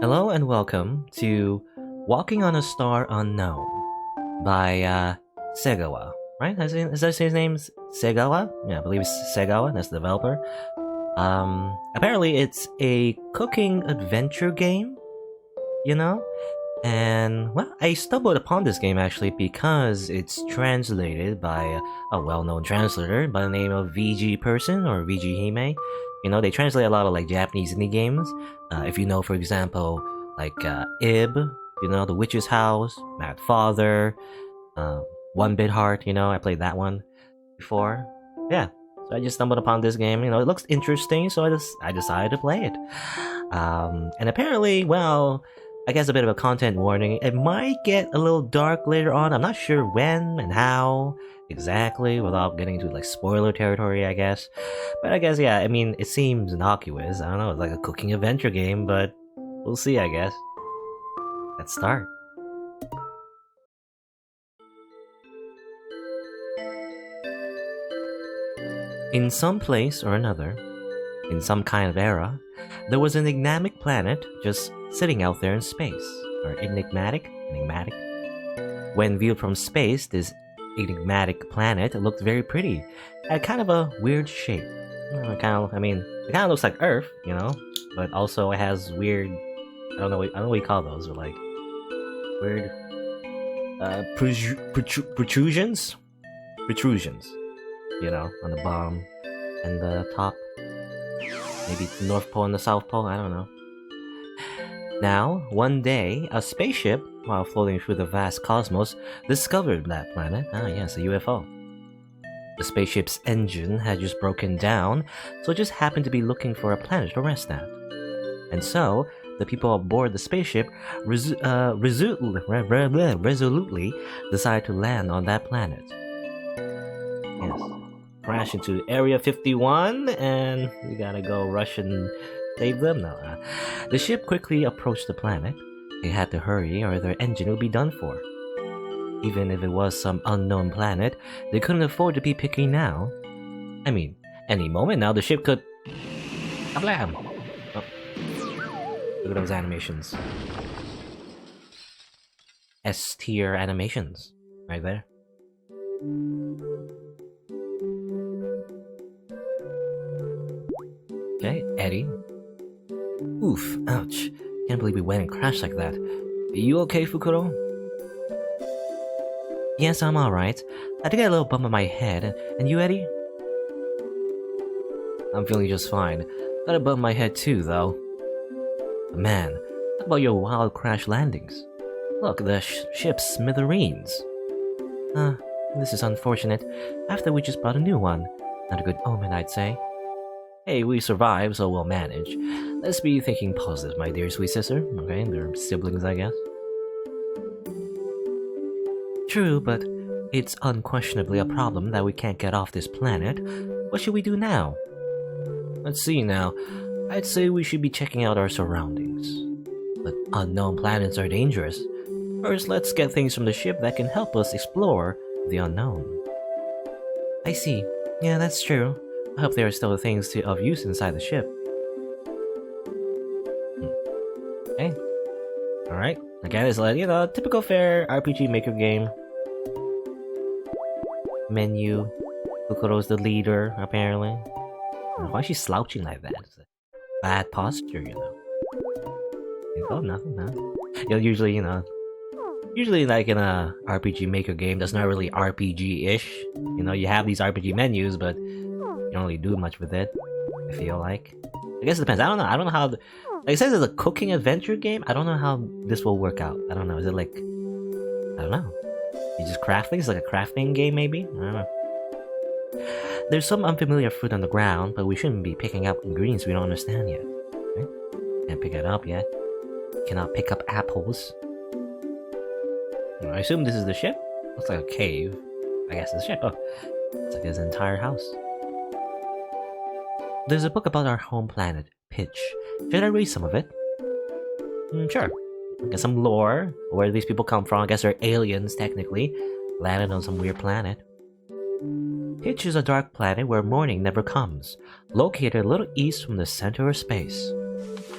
Hello and welcome to Walking on a Star Unknown by Segawa. Right? Is that his name? Segawa? Yeah, I believe it's Segawa. That's the developer. Apparently it's a cooking adventure game. You know, and well, I stumbled upon this game actually because it's translated by a well-known translator by the name of VG Person or VG Hime. You know, they translate a lot of like Japanese indie games. If you know, for example, like Ib, you know, The Witch's House, Mad Father, One Bit Heart. You know, I played that one before. Yeah, so I just stumbled upon this game. You know, it looks interesting, so I decided to play it. And apparently, well, I guess a bit of a content warning. It might get a little dark later on. I'm not sure when and how exactly, without getting into like spoiler territory, I guess. But I guess, yeah, I mean, it seems innocuous. I don't know, it's like a cooking adventure game, but we'll see, I guess. Let's start. In some place or another, in some kind of era, there was an enigmatic planet just sitting out there in space. Or enigmatic? Enigmatic? When viewed from space, this enigmatic planet looked very pretty. It had kind of a weird shape. It kind of looks like Earth, you know, but also it has weird. I don't know what you call those, but like weird protrusions, you know, on the bottom and the top. Maybe the North Pole and the South Pole, I don't know. Now, one day, a spaceship, while floating through the vast cosmos, discovered that planet. Ah, yes, a UFO. The spaceship's engine had just broken down, so it just happened to be looking for a planet to rest at. And so, the people aboard the spaceship resolutely decided to land on that planet. Yes. Crash into Area 51, and we gotta go rush and save them now. The ship quickly approached the planet. They had to hurry or their engine would be done for. Even if it was some unknown planet, they couldn't afford to be picky now. I mean, any moment now the ship could... Kablam! Oh. Look at those animations. S-tier animations. Right there. Okay, Eddie. Oof, ouch. Can't believe we went and crashed like that. Are you okay, Fukuro? Yes, I'm alright. I did get a little bump on my head. And you, Eddie? I'm feeling just fine. Got a bump on my head too, though. Man, what about your wild crash landings? Look, the ship's smithereens. This is unfortunate. After we just bought a new one. Not a good omen, I'd say. Hey, we survived, so we'll manage. Let's be thinking positive, my dear sweet sister. Okay, they're siblings, I guess. True, but it's unquestionably a problem that we can't get off this planet. What should we do now? Let's see now. I'd say we should be checking out our surroundings. But unknown planets are dangerous. First, let's get things from the ship that can help us explore the unknown. I see. Yeah, that's true. I hope there are still things of use inside the ship. Okay. Alright. Again, it's like, you know, typical fare RPG maker game. Menu. Fukuro's the leader, apparently. Why is she slouching like that? It's a bad posture, you know. Oh, nothing, huh? You know, usually like in a RPG maker game that's not really RPG-ish. You know, you have these RPG menus, but you don't really do much with it, I feel like. I guess it depends. I don't know how... like it says it's a cooking adventure game. I don't know how this will work out. I don't know. Is it like... I don't know. You just craft things? Like a crafting game, maybe? I don't know. There's some unfamiliar fruit on the ground, but we shouldn't be picking up ingredients we don't understand yet. Right? Can't pick it up yet. Cannot pick up apples. I assume this is the ship? Looks like a cave. I guess it's a ship. Oh, it's like his entire house. There's a book about our home planet, Pitch. Should I read some of it? Sure. Get some lore. Where these people come from. I guess they're aliens, technically. Landed on some weird planet. Pitch is a dark planet where morning never comes. Located a little east from the center of space.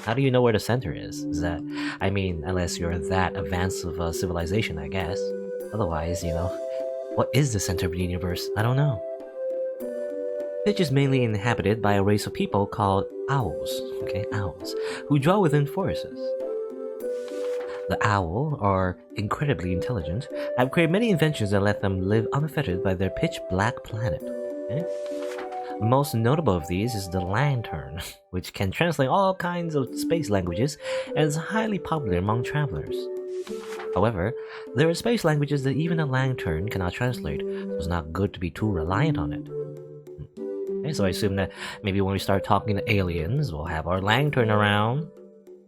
How do you know where the center is? Is that, I mean, unless you're that advanced of a civilization, I guess. Otherwise, what is the center of the universe? I don't know. Pitch is mainly inhabited by a race of people called owls, owls, who dwell within forests. The owl are incredibly intelligent, have created many inventions that let them live unfettered by their pitch-black planet. Most notable of these is the lantern, which can translate all kinds of space languages and is highly popular among travelers. However, there are space languages that even a lantern cannot translate, so it's not good to be too reliant on it. Okay, so I assume that maybe when we start talking to aliens, we'll have our lantern around.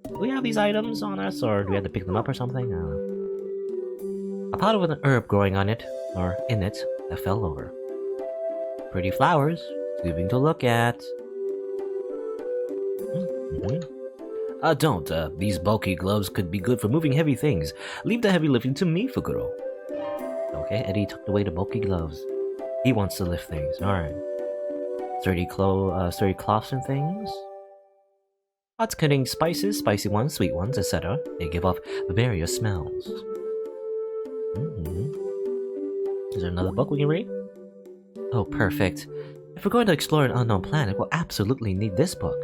Do we have these items on us, or do we have to pick them up or something? I don't know. A pot with an herb growing on it, or in it, that fell over. Pretty flowers, soothing to look at. Don't. These bulky gloves could be good for moving heavy things. Leave the heavy lifting to me, Fukuro. Okay, Eddie tucked away the bulky gloves. He wants to lift things. Alright. Sturdy cloths and things. Pots containing spices, spicy ones, sweet ones, etc. They give off various smells. Is there another book we can read? Oh, perfect. If we're going to explore an unknown planet, we'll absolutely need this book.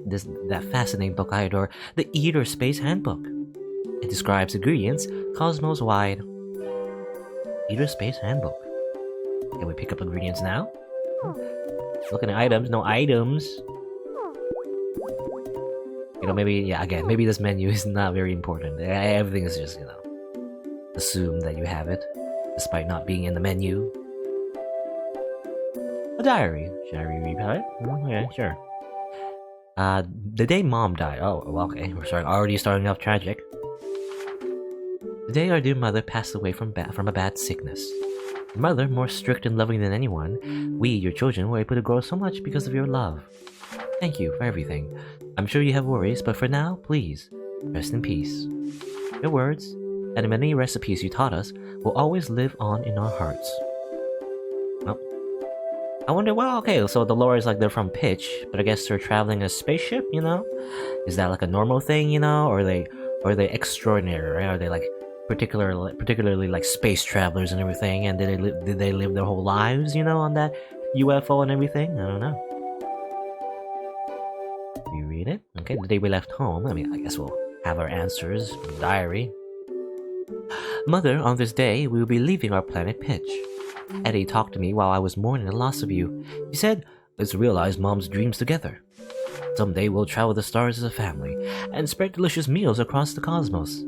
That fascinating book I adore, the Eater Space Handbook. It describes ingredients cosmos-wide. Eater Space Handbook. Can we pick up ingredients now? Looking at items, no items. Maybe this menu is not very important. Everything is just, assume that you have it, despite not being in the menu. A diary. Should I read it? Yeah, sure. The day Mom died. Oh, okay. We're already starting off tragic. The day our dear mother passed away from a bad sickness. Your mother, more strict and loving than anyone, we, your children, were able to grow so much because of your love. Thank you for everything. I'm sure you have worries, but for now, please, rest in peace. Your words, and the many recipes you taught us, will always live on in our hearts. Oh. I wonder, so the lore is like they're from Pitch, but I guess they're traveling a spaceship, Is that like a normal thing, or are they extraordinary, right? Are they like particularly like space travelers and everything, and did they live their whole lives, on that UFO and everything? I don't know. You read it? Okay, the day we left home, I guess we'll have our answers from the diary. Mother, on this day, we will be leaving our planet Pitch. Eddie talked to me while I was mourning the loss of you. He said, let's realize Mom's dreams together. Someday we'll travel the stars as a family, and spread delicious meals across the cosmos.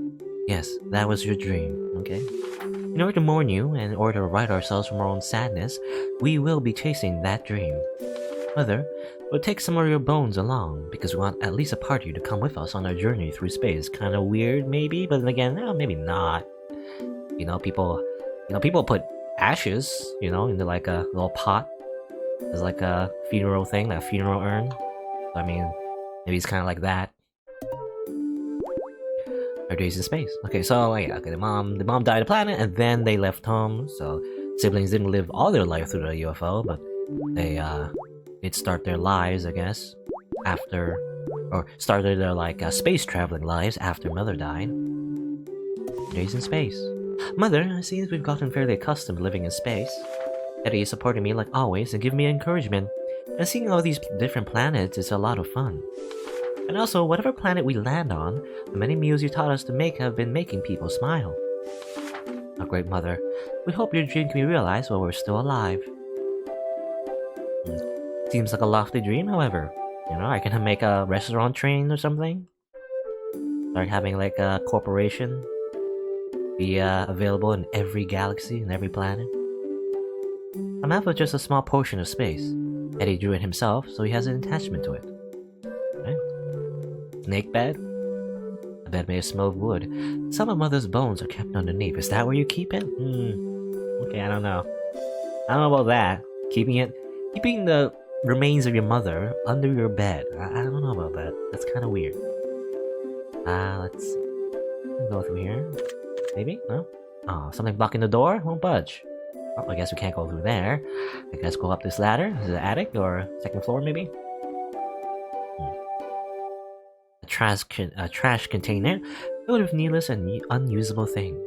Yes, that was your dream, okay? In order to mourn you, and in order to right ourselves from our own sadness, we will be chasing that dream. Mother, we'll take some of your bones along, because we want at least a part of you to come with us on our journey through space. Kinda weird, maybe, but then again, maybe not. People put ashes, into like a little pot. There's like a funeral thing, like a funeral urn. Maybe it's kind of like that. Our days in space. Okay, so the mom died on the planet, and then they left home. So siblings didn't live all their life through the UFO, but they did start their lives, I guess, started their space traveling lives after Mother died. Days in space. Mother, it seems we've gotten fairly accustomed to living in space. Eddie is supporting me like always and giving me encouragement. And seeing all these different planets is a lot of fun. And also, whatever planet we land on, the many meals you taught us to make have been making people smile. Our great mother, we hope your dream can be realized while we're still alive. Seems like a lofty dream, however. I can make a restaurant chain or something. Start having like a corporation be available in every galaxy and every planet. A map of just a small portion of space. Eddie drew it himself, so he has an attachment to it. Okay. Snake bed? A bed made of smoked wood. Some of Mother's bones are kept underneath. Is that where you keep it? Okay, I don't know. I don't know about that. Keeping the remains of your mother under your bed. I don't know about that. That's kind of weird. Let's see. Go through here. Maybe? No? Oh, something blocking the door? Won't budge. Oh, I guess we can't go through there. I guess go up this ladder. Is it the attic or second floor, maybe? trash container filled with needless and unusable things.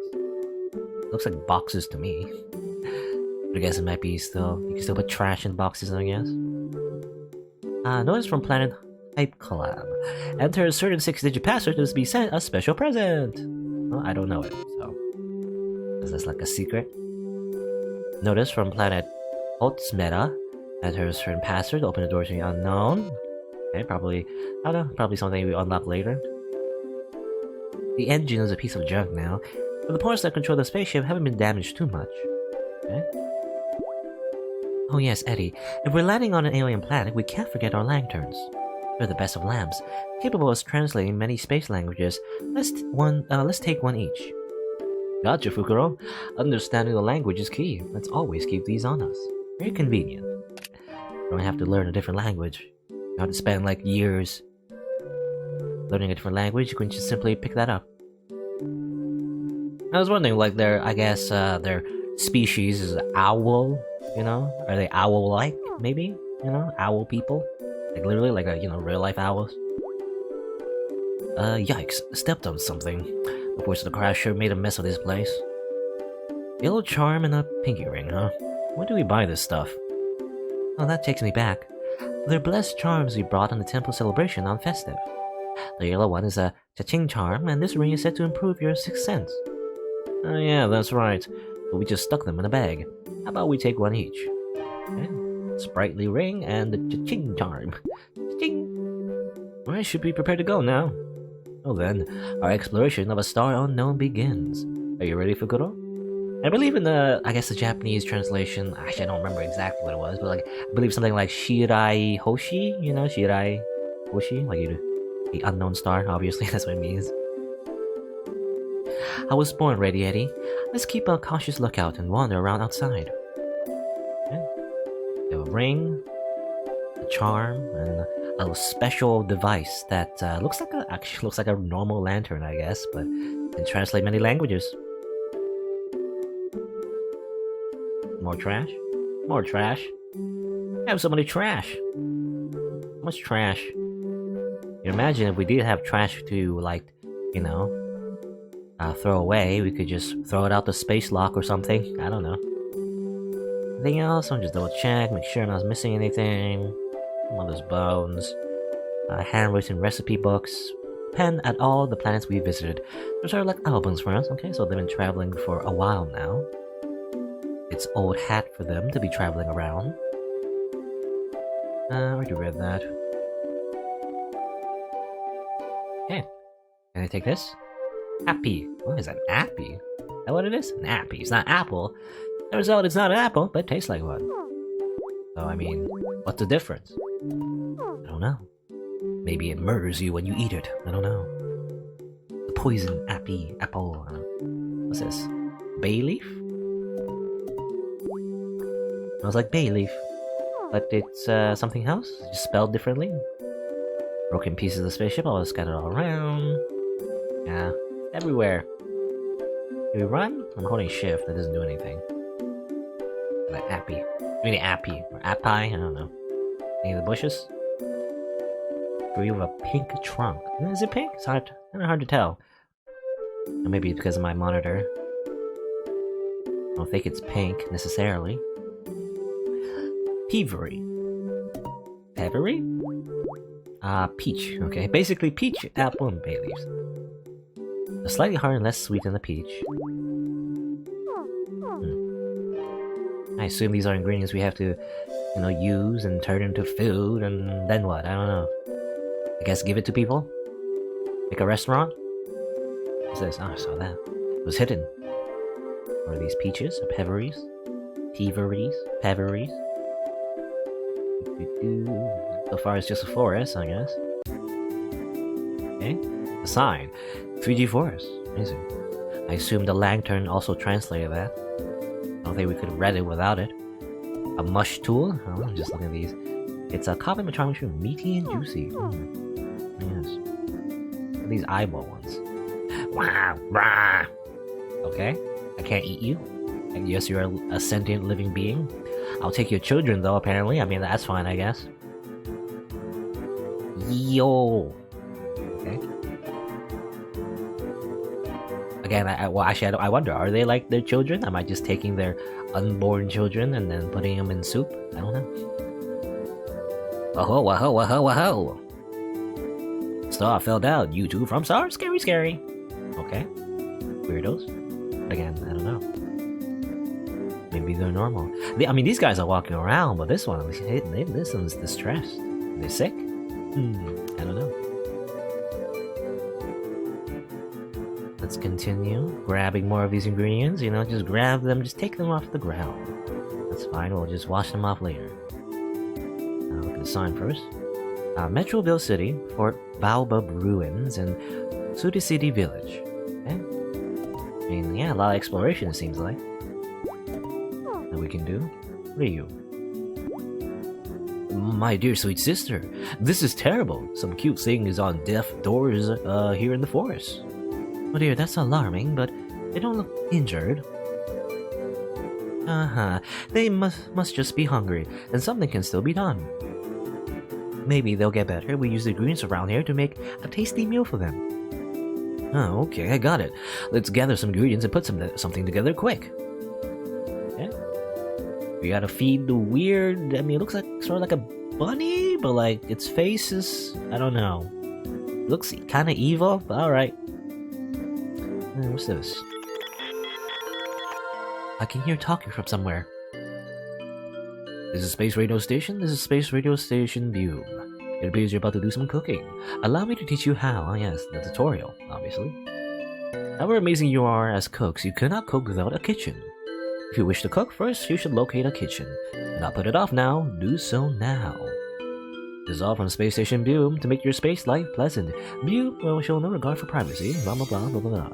Looks like boxes to me. But I guess it might be still. You can still put trash in boxes, I guess. Notice from Planet Hype Collab. Enter a certain 6-digit password to be sent a special present. Well, I don't know it, so. Is this like a secret? Notice from Planet Holtzmeta. Enter a certain password to open the door to the unknown. Okay, probably. I don't know, probably something we unlock later. The engine is a piece of junk now, but the parts that control the spaceship haven't been damaged too much. Okay. Oh yes, Eddie. If we're landing on an alien planet, we can't forget our lanterns. They're the best of lamps, capable of translating many space languages. Let's take one each. Gotcha, Fukuro. Understanding the language is key. Let's always keep these on us. Very convenient. You don't have to learn a different language. You don't have to spend like years learning a different language. You can just simply pick that up. I was wondering, like, their species is owl, you know? Are they owl-like, maybe? You know, owl people? Like, literally, like, real-life owls? Yikes, stepped on something. The force of the crash sure made a mess of this place. Yellow charm and a pinky ring, huh? When do we buy this stuff? Oh, that takes me back. They're blessed charms we brought on the temple celebration on Festive. The yellow one is a cha-ching charm, and this ring is said to improve your sixth sense. Oh yeah, that's right. But we just stuck them in a bag. How about we take one each? Okay. Sprightly ring and the cha-ching charm. Cha-ching! I should be prepared to go now. Well then, our exploration of a star unknown begins. Are you ready, Fukuro? I believe in the Japanese translation, actually I don't remember exactly what it was, but like, I believe something like Shirai Hoshi, you know, Shirai Hoshi, like the unknown star, obviously, that's what it means. I was born ready, Eddie. Let's keep a cautious lookout and wander around outside. Okay. We have a ring, a charm, and a special device that actually looks like a normal lantern, I guess, but can translate many languages. More trash? More trash? I have so many trash! How much trash? You imagine if we did have trash to, like, throw away, we could just throw it out the space lock or something. I don't know. Anything else? I'll just double check, make sure I'm not missing anything. Mother's bones. Handwritten recipe books. Pen at all the planets we visited. Those are like albums for us, okay? So they've been traveling for a while now. It's old hat for them to be traveling around. I already read that. Okay. Can I take this? Appy. What is an appy? Is that what it is? An appy. It's not apple. Turns out it's not an apple, but it tastes like one. So, I mean, what's the difference? I don't know. Maybe it murders you when you eat it. I don't know. The poison appy. Apple. What's this? Bay leaf? Smells like bay leaf. But it's something else. Just spelled differently. Broken pieces of the spaceship all scattered all around. Yeah. Everywhere. Can we run? I'm holding shift. That doesn't do anything. Like appy. Maybe appy. Or appi? I don't know. Any of the bushes? We have a pink trunk. Is it pink? It's kind of hard to tell. Or maybe it's because of my monitor. I don't think it's pink, necessarily. Peavery. Pevery? Peach. Okay, basically peach, apple, and bay leaves. A slightly harder and less sweet than the peach. I assume these are ingredients we have to, use and turn into food, and then what? I don't know. I guess give it to people? Make a restaurant? What's this? Oh, I saw that. It was hidden. What are these peaches? Or peveries? Peaveries? Peveries? So far it's just a forest, I guess. Okay. A sign. 3G forest. Amazing. I assume the lantern also translated that. I don't think we could have read it without it. A mush tool? Oh, I'm just looking at these. It's a coffee metronomy mushroom, meaty and juicy. Yes. What are these eyeball ones? Wow, rah. Okay, I can't eat you. And yes, you're a sentient living being. I'll take your children though, apparently. I mean, that's fine, I guess. Yo. Okay. Again, I wonder, are they like their children? Am I just taking their unborn children and then putting them in soup? I don't know. Whoa, whoa, whoa, whoa, whoa. Star fell down. You two from Star? Scary, scary. Okay. Weirdos. Again, I don't know. Maybe they're normal. I mean, these guys are walking around, but this one's distressed. Are they sick? I don't know. Let's continue grabbing more of these ingredients. You know, just grab them, just take them off the ground. That's fine. We'll just wash them off later. Look at the sign first. Metroville City, Fort Baobab Ruins, and Sudi City Village. Okay. I mean, yeah, a lot of exploration it seems like. That we can do. What are you? My dear sweet sister, this is terrible. Some cute thing is on deaf doors here in the forest. Oh dear, that's alarming, but they don't look injured. They must just be hungry, and something can still be done. Maybe they'll get better. We use the ingredients around here to make a tasty meal for them. Oh, okay, I got it. Let's gather some ingredients and put something together quick. Yeah. We gotta feed the weird... I mean, it looks like sort of like a bunny, but like its face is... I don't know. It looks kind of evil, but alright. What's this? I can hear talking from somewhere. This is Space Radio Station. This is Space Radio Station View. It appears you're about to do some cooking. Allow me to teach you how. Oh yes, the tutorial, obviously. However amazing you are as cooks, you cannot cook without a kitchen. If you wish to cook, first you should locate a kitchen. Do not put it off now. Do so now. This is all from Space Station View to make your space life pleasant. View will show no regard for privacy. Blah blah blah blah blah blah.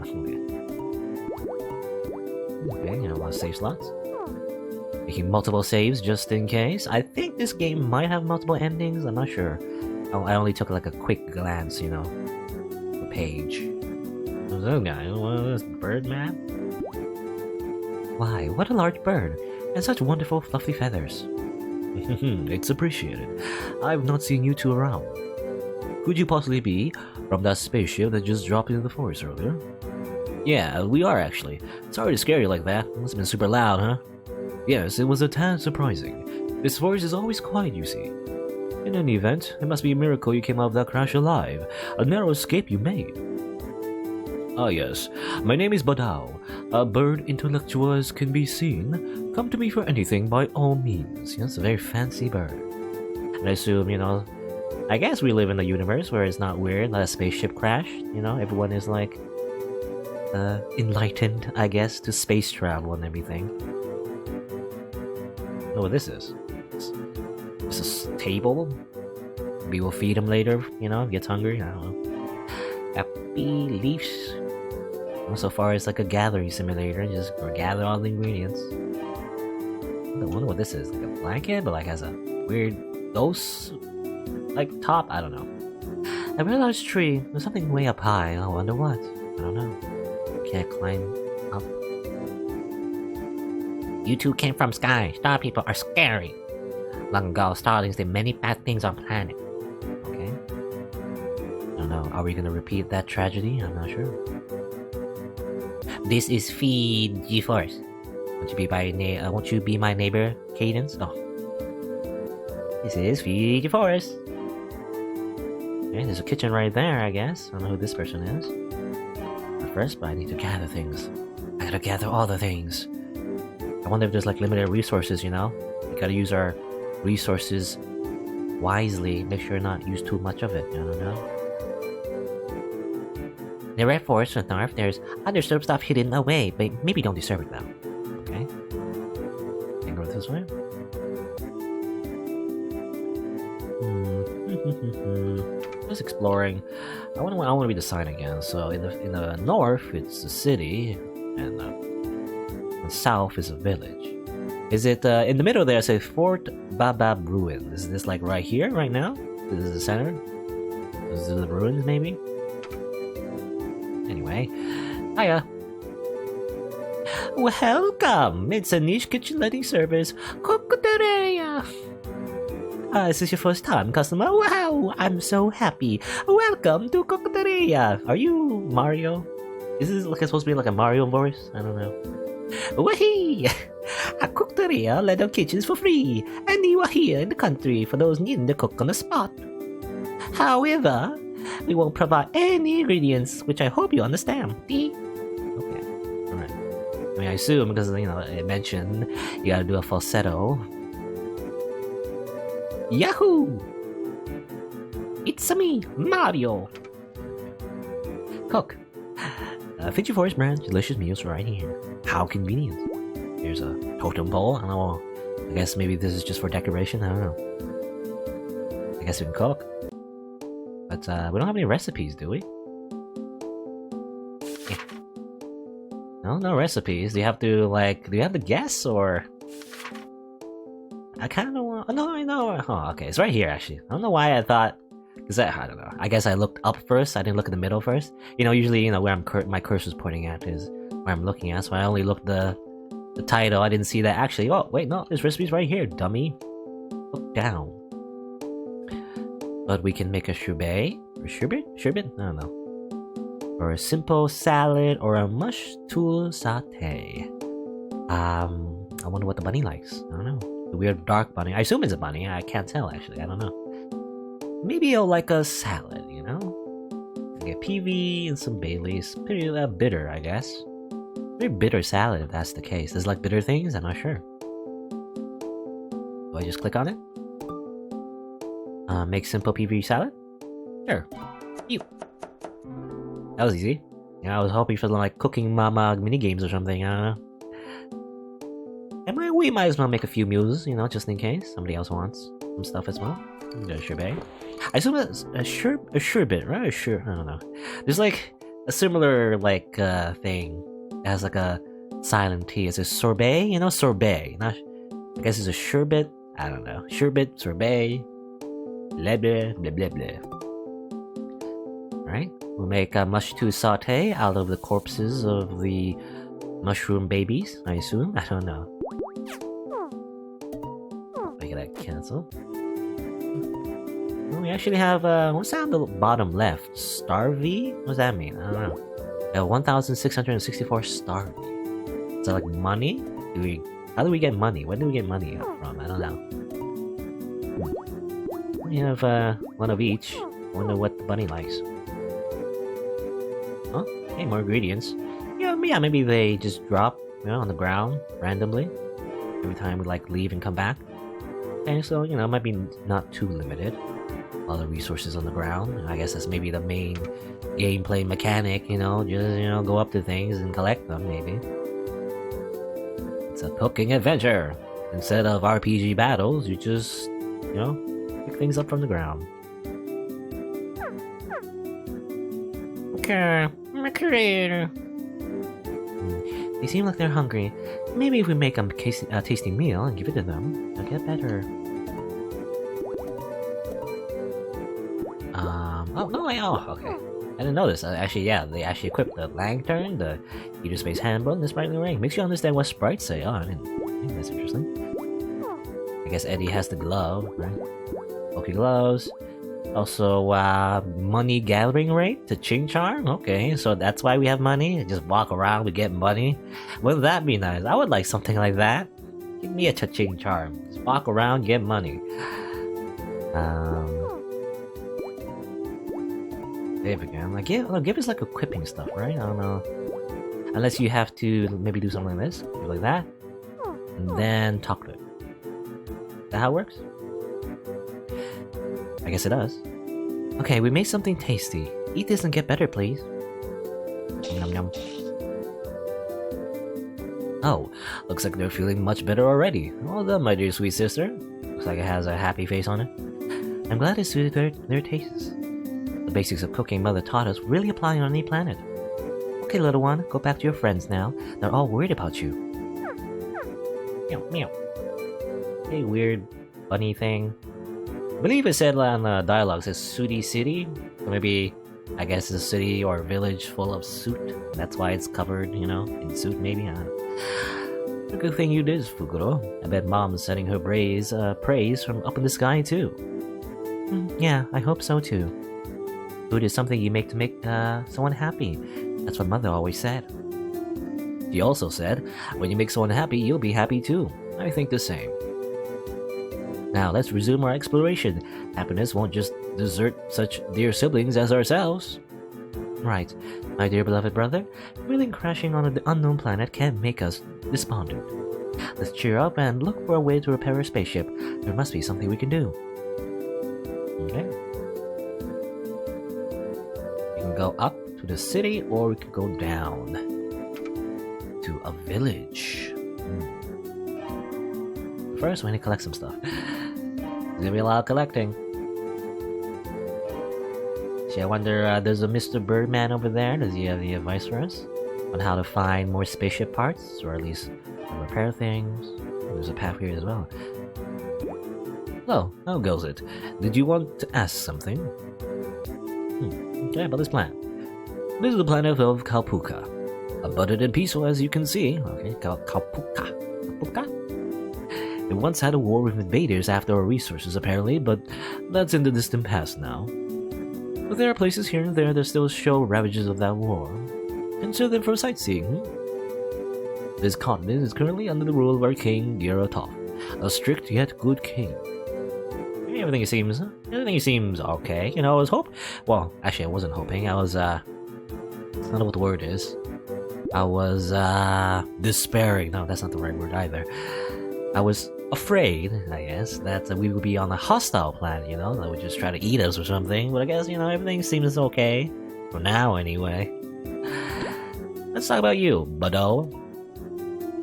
Okay, you know, a lot of save slots. Making multiple saves just in case. I think this game might have multiple endings. I'm not sure. Oh, I only took like a quick glance, you know, the page. Who's that guy? What is this bird man? Why, what a large bird, and such wonderful fluffy feathers. It's appreciated. I've not seen you two around. Could you possibly be from that spaceship that just dropped into the forest earlier? Yeah, we are actually. Sorry to scare you like that. Must have been super loud, huh? Yes, it was a tad surprising. This forest is always quiet, you see. In any event, it must be a miracle you came out of that crash alive. A narrow escape you made. Ah yes, my name is Badao. A bird intellectual as can be seen. Come to me for anything by all means. Yes, a very fancy bird. And I assume, you know, I guess we live in a universe where it's not weird, not a spaceship crash. You know, everyone is like, enlightened, I guess, to space travel and everything. I don't know what this is. This is a table? Maybe we'll feed him later, you know, if he gets hungry, I don't know. Happy leaves. Well, so far it's like a gathering simulator, just gather all the ingredients. I wonder what this is, like a blanket, but like has a weird ghost, like top, I don't know. A very large tree, there's something way up high, I wonder what. I don't know. Can't climb up. You two came from sky. Star people are scary. Long ago, starlings did many bad things on planet. Okay. I don't know. Are we gonna repeat that tragedy? I'm not sure. This is Feed G-Force. Won't you be my neighbor, Cadence? Oh. This is Feed G-Force. Okay, there's a kitchen right there, I guess. I don't know who this person is. First, but I need to gather things. I gotta gather all the things. I wonder if there's like limited resources, you know? We gotta use our resources wisely. Make sure not use too much of it, I don't know. In the red forest to the north, there's undisturbed stuff hidden away, but maybe don't disturb it though. Okay? Can go this way? Just exploring. I want to read the sign again. So in the north, it's a city, and the south is a village. Is it in the middle there? Say Fort Baobab Ruins. Is this like right here, right now? This is the center. This is the ruins, maybe. Anyway, hiya. Welcome. It's a niche kitchen letting service. Cocoteria. Is this your first time, customer? Wow, I'm so happy. Welcome to Cocoteria. Are you Mario? Is this like supposed to be like a Mario voice? I don't know. Wahee! I cooked the real leather kitchens for free, and you are here in the country for those needing to cook on the spot. However, we won't provide any ingredients, which I hope you understand. Okay, alright. I mean, I assume because, you know, it mentioned you gotta do a falsetto. Yahoo! It's me, Mario! Cook. 54's brand delicious meals right here. How convenient. Here's a totem pole. I don't know. I guess maybe this is just for decoration. I don't know. I guess we can cook. But we don't have any recipes, do we? Yeah. No recipes. Do you have to, like, do you have to guess, or... I kind of want... Oh, no, I know. Oh, okay. It's right here, actually. I don't know why I thought... Because I don't know. I guess I looked up first. I didn't look at the middle first. You know, usually, you know, where my cursor's pointing at is where I'm looking at. So I only looked the title. I didn't see that actually. Oh, wait, no. There's recipes right here, dummy. Look down. But we can make a sherbet. Or sherbet? Sherbet? I don't know. Or a simple salad. Or a mush tool satay. I wonder what the bunny likes. I don't know. The weird dark bunny. I assume it's a bunny. I can't tell, actually. I don't know. Maybe he'll like a salad, you know? Get PV and some Baileys. Pretty bitter, I guess. Very bitter salad if that's the case. Does it like bitter things? I'm not sure. Do I just click on it? Make simple PV salad? Sure. You. That was easy. Yeah, I was hoping for like cooking mama mini games or something. I don't know. And we might as well make a few meals, you know, just in case somebody else wants some stuff as well. The sherbet. I assume it's a sherbet, right? I don't know. There's like a similar like thing. It has like a silent T. It's a sorbet, you know, sorbet. Not, I guess it's a sherbet. I don't know. Sherbet, sorbet, blah blah blah blah blah. Right? We'll make a mush tool satay out of the corpses of the mushroom babies. I assume. I don't know. Make that cancel. We actually have, what's that on the bottom left? Starvey? What does that mean? I don't know. 1,664 Starvey. Is that like money? How do we get money? Where do we get money from? I don't know. We have, one of each. I wonder what the bunny likes. Huh? Hey, more ingredients. Yeah, maybe they just drop, you know, on the ground, randomly. Every time we, like, leave and come back. Okay, so, you know, it might be not too limited. All the resources on the ground. I guess that's maybe the main gameplay mechanic, you know, just, you know, go up to things and collect them, maybe. It's a cooking adventure. Instead of RPG battles, you just, you know, pick things up from the ground. Okay, my creator. They seem like they're hungry. Maybe if we make them a tasty meal and give it to them, they'll get better. Oh, okay. I didn't notice. Actually, yeah, they actually equipped the lantern, the heater space handbook, and the sprightly ring. Makes you understand what sprites say. Oh, I think that's interesting. I guess Eddie has the glove, right? Okay, gloves. Also, money gathering rate to Ching Charm. Okay, so that's why we have money. Just walk around, we get money. Wouldn't that be nice? I would like something like that. Give me a Ching Charm. Just walk around, get money. There we go. Like, give us like equipping stuff, right? I don't know. Unless you have to maybe do something like this, like that, and then talk to it. Is that how it works? I guess it does. Okay, we made something tasty. Eat this and get better, please. Yum yum. Oh, looks like they're feeling much better already. Well done, my dear sweet sister. Looks like it has a happy face on it. I'm glad it suited their tastes. The basics of cooking Mother taught us really apply on any planet. Okay, little one, go back to your friends now. They're all worried about you. Meow, meow. Hey, weird bunny thing. I believe it said on the dialogue, it says Sooty City. So maybe, I guess it's a city or a village full of soot. That's why it's covered, you know, in soot maybe. I don't know. A good thing you did, Fuguro. I bet Mom's sending her praise from up in the sky too. Yeah, I hope so too. Food is something you make to make someone happy. That's what Mother always said. She also said, when you make someone happy, you'll be happy too. I think the same. Now let's resume our exploration. Happiness won't just desert such dear siblings as ourselves. Right, my dear beloved brother, feeling crashing on an unknown planet can make us despondent. Let's cheer up and look for a way to repair our spaceship. There must be something we can do. Okay. We can go up to the city, or we could go down to a village. First, we need to collect some stuff. There's gonna be a lot of collecting. See, I wonder, there's a Mr. Birdman over there. Does he have the advice for us on how to find more spaceship parts, or at least repair things? There's a path here as well. Hello, how goes it? Did you want to ask something? Okay, about this planet. This is the planet of Kalpuka. Abundant and peaceful, as you can see. Okay, Kalpuka. It once had a war with invaders after our resources, apparently, but that's in the distant past now. But there are places here and there that still show ravages of that war. Consider them for sightseeing. This continent is currently under the rule of our king, Gerotov, a strict yet good king. Everything seems okay. You know, I was well, actually I wasn't hoping. I was, I don't know what the word is. I was, despairing. No, that's not the right word either. I was afraid, I guess, that we would be on a hostile planet, you know, that would just try to eat us or something. But I guess, you know, everything seems okay. For now, anyway. Let's talk about you, buddo.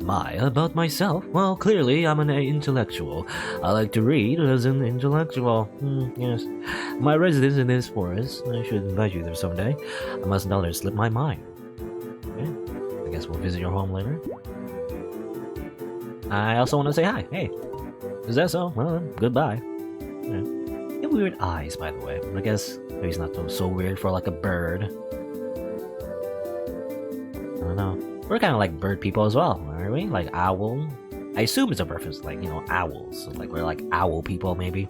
About myself? Well, clearly I'm an intellectual. I like to read as an intellectual. Yes. My residence in this forest. I should invite you there someday. I mustn't let it slip my mind. Okay. I guess we'll visit your home later. I also want to say hi. Hey. Is that so? Well, goodbye. Yeah. You have weird eyes, by the way. I guess maybe it's not so weird for like a bird. I don't know. We're kind of like bird people as well, aren't we? Like owl. I assume it's a reference, like, you know, owls. So, like, we're like owl people, maybe.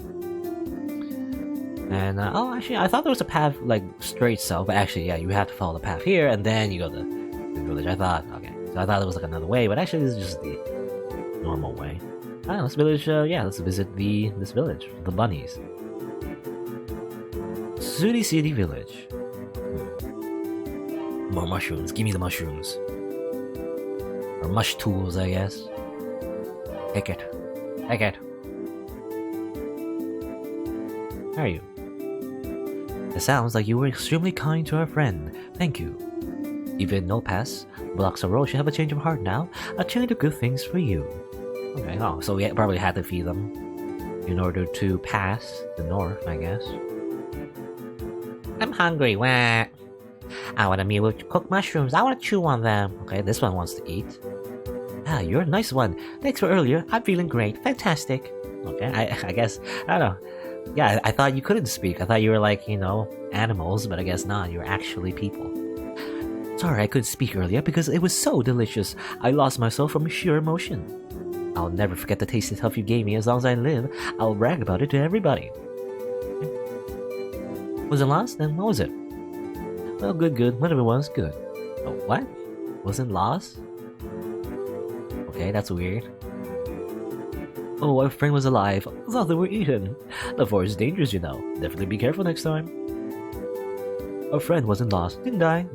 And, oh, actually, I thought there was a path, like, straight south. But actually, yeah, you have to follow the path here, and then you go to the village. I thought, okay. So I thought it was, like, another way. But actually, this is just the normal way. Ah, let's village, yeah, let's visit this village. The bunnies. Sudi City Village. More mushrooms. Give me the mushrooms. Or mush tools, I guess. Take it. Take it. How are you? It sounds like you were extremely kind to our friend. Thank you. Even no pass, blocks a road should have a change of heart now. A change of good things for you. Okay, oh, so we probably had to feed them in order to pass the north, I guess. I'm hungry. Wah. I want a meal with cooked mushrooms. I want to chew on them. Okay, this one wants to eat. Ah, you're a nice one. Thanks for earlier. I'm feeling great. Fantastic. Okay, I guess, I don't know. Yeah, I thought you couldn't speak. I thought you were like, you know, animals, but I guess not. You're actually people. Sorry I couldn't speak earlier because it was so delicious. I lost myself from sheer emotion. I'll never forget the tasty stuff you gave me as long as I live. I'll brag about it to everybody. Okay. Was it lost? Then what was it? Well, good. Whatever it was, good. Oh, what? Wasn't lost? Okay, that's weird. Oh, our friend was alive. I thought they were eaten. The forest is dangerous, you know. Definitely be careful next time. Our friend wasn't lost. Didn't die.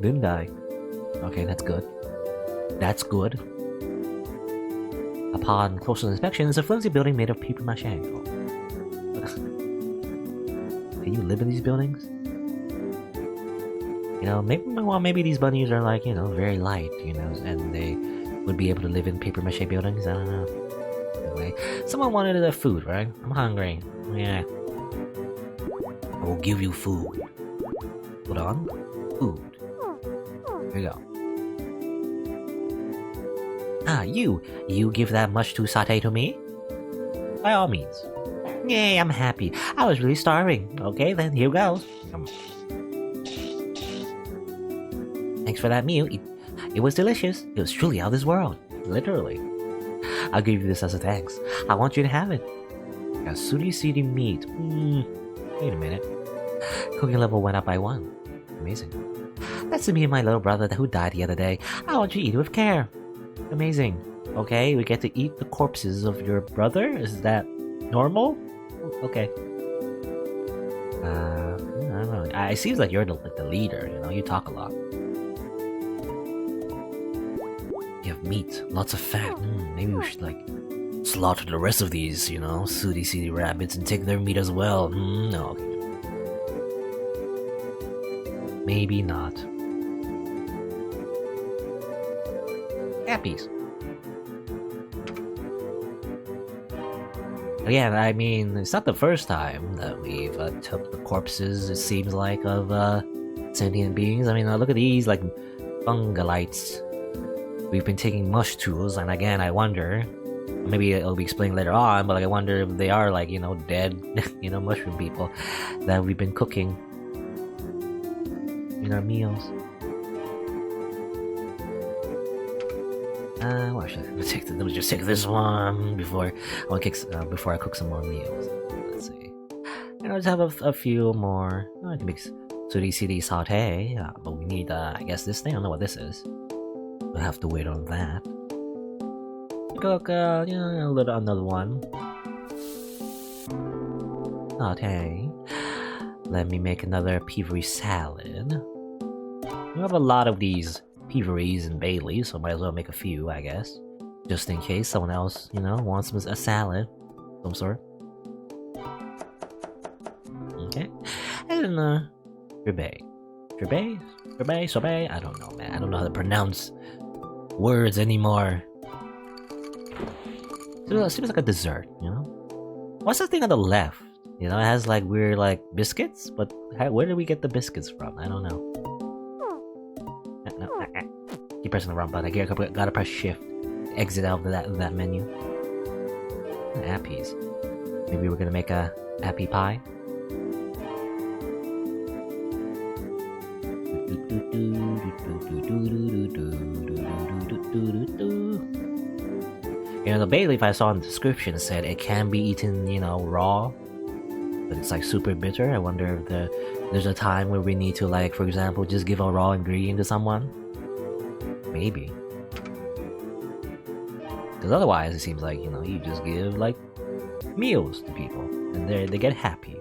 Okay, that's good. That's good. Upon closer inspection, it's a flimsy building made of paper mache. Oh. Can you live in these buildings? You know, maybe these bunnies are like, you know, very light, you know, and they would be able to live in paper mache buildings. I don't know. Anyway, someone wanted their food, right? I'm hungry. Yeah. I will give you food. Hold on. Food. Here you go. Ah, you give that much to satay to me? By all means. Yay, I'm happy. I was really starving. Okay, then here goes. Thanks for that meal. It was delicious. It was truly out of this world. Literally. I'll give you this as a thanks. I want you to have it. Sudi City meat. Wait a minute. cooking level went up by 1. Amazing. That's me and my little brother who died the other day. I want you to eat with care. Amazing. Okay, we get to eat the corpses of your brother? Is that normal? Okay. I don't know. It seems like you're the leader, you know? You talk a lot. You have meat, lots of fat. Maybe we should, like, slaughter the rest of these, you know, sooty rabbits and take their meat as well. No, okay. Maybe not. Cappies. Again, I mean, it's not the first time that we've took the corpses, it seems like, of sentient beings. I mean, look at these, like, fungalites. We've been taking mush tools, and again, I wonder, maybe it'll be explained later on, but like, I wonder if they are, like, you know, dead, you know, mushroom people that we've been cooking in our meals. Well, let me just take this one before I cook some more meals. Let's see. And let's have a few more. I can make sooty saute, but we need, I guess, this thing. I don't know what this is. We'll have to wait on that. Cook, you know, another one. Saute. Let me make another peavery salad. We have a lot of these peaveries and Baileys, so might as well make a few, I guess. Just in case someone else, you know, wants a salad of some sort. Okay. And sorbet? I don't know, man. I don't know how to pronounce words anymore. It seems like a dessert, you know? What's the thing on the left? You know, it has like weird, like, biscuits, but where did we get the biscuits from? I don't know. Keep pressing the wrong button. I gotta press shift. Exit out of that menu. Appies. Maybe we're gonna make a appy pie. You know, the bay leaf I saw in the description said it can be eaten, you know, raw, but it's like super bitter. I wonder if there's a time where we need to, like, for example, just give a raw ingredient to someone. Maybe. Because otherwise, it seems like, you know, you just give, like, meals to people, and they get happy.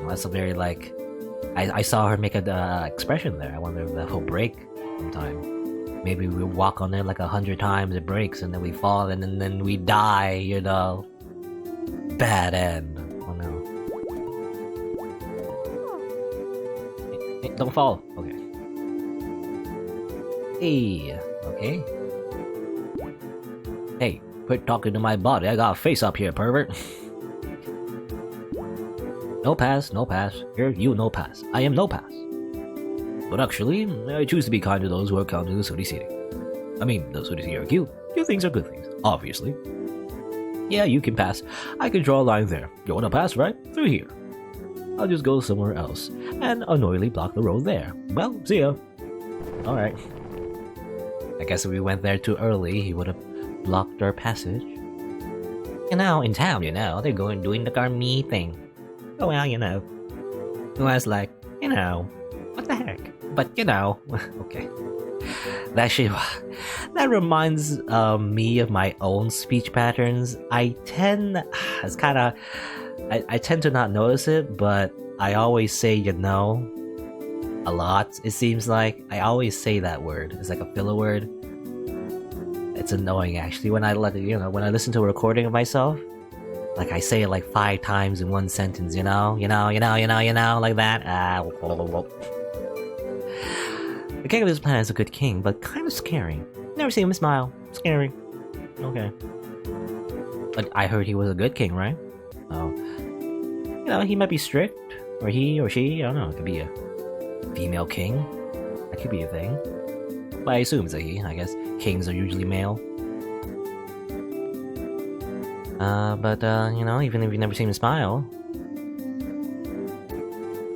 Well, that's a very, like... I saw her make an expression there. I wonder if that will break sometime. Maybe we walk on it like 100 times, it breaks, and then we fall, and then we die, you know. Bad end. Oh no. Hey, don't fall. Okay. Hey. Okay. Hey, quit talking to my body. I got a face up here, pervert. No pass, no pass. Here, you no pass. I am no pass. But actually, I choose to be kind to those who are kind to the sooty city. I mean, those sooty city are cute. Cute things are good things, obviously. Yeah, you can pass. I can draw a line there. You wanna pass, right? Through here. I'll just go somewhere else and unknowingly block the road there. Well, see ya. Alright. I guess if we went there too early, he would have blocked our passage. You know, in town, you know, they're doing the Garmi thing. Oh well, you know. I was like, you know, what the heck? But, you know, okay. Actually, that reminds me of my own speech patterns. I tend to not notice it, but I always say, you know, a lot. It seems like I always say that word. It's like a filler word. It's annoying, actually. When I listen to a recording of myself, like I say it like 5 times in one sentence, you know, like that. The king of this planet is a good king, but kind of scary. Never seen him smile. Scary. Okay. But I heard he was a good king, right? So, you know, he might be strict, or he or she, I don't know, it could be a female king. That could be a thing. But I assume it's a he, I guess. Kings are usually male. But you know, even if you've never seen him smile,